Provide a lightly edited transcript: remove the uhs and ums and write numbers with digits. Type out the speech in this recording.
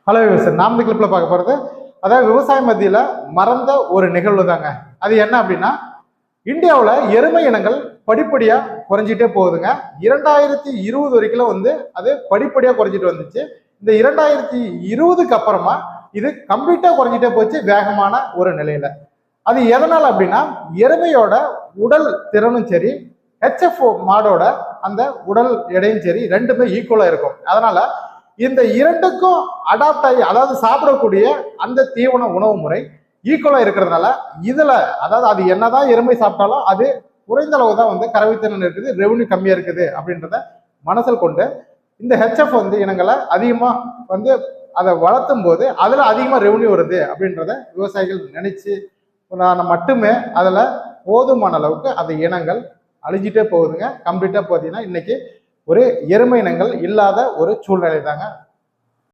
Hello sir, நாம் இந்த கிளிப்ல பார்க்க போறது அதாவது விவசாய மத்தியில மறந்த ஒரு நிகழ்வு தாங்க. அது என்ன அப்படின்னா, இந்தியாவில் எருமை இனங்கள் படிப்படியா குறைஞ்சிட்டே போகுதுங்க. 2020 வரைக்கும் அது படிப்படியா குறைஞ்சிட்டு வந்துச்சு. இந்த 2020க்கு அப்புறமா இது கம்ப்ளீட்டா குறைஞ்சிட்டே போச்சு வேகமான ஒரு நிலையில. அது எதனால அப்படின்னா, எருமையோட உடல் திறனும் சரி, ஹெச்எஃப் மாடோட அந்த உடல் எடையும் சரி ரெண்டுமே ஈக்குவலா இருக்கும். அதனால இந்த இரண்டுக்கும் அடாப்ட் ஆகி, அதாவது சாப்பிடக்கூடிய அந்த தீவன உணவு முறை ஈக்குவலா இருக்கிறதுனால இதுல அதாவது அது என்னதான் எருமை சாப்பிட்டாலும் அது குறைந்த அளவு தான் கறவைத்திறன் இருக்குது, ரெவன்யூ கம்மியா இருக்குது அப்படின்றத மனசில் கொண்டு இந்த ஹெச்எஃப் இனங்களை அதிகமா அதை வளர்த்தும் போது அதுல அதிகமா ரெவன்யூ வருது அப்படின்றத விவசாயிகள் நினைச்சு மட்டுமே அதுல போதுமான அளவுக்கு அந்த இனங்கள் அழிஞ்சிட்டே போகுதுங்க. கம்ப்ளீட்டா பார்த்தீங்கன்னா இன்னைக்கு ஒரு எருமை இனங்கள் இல்லாத ஒரு சூழ்நிலை தாங்க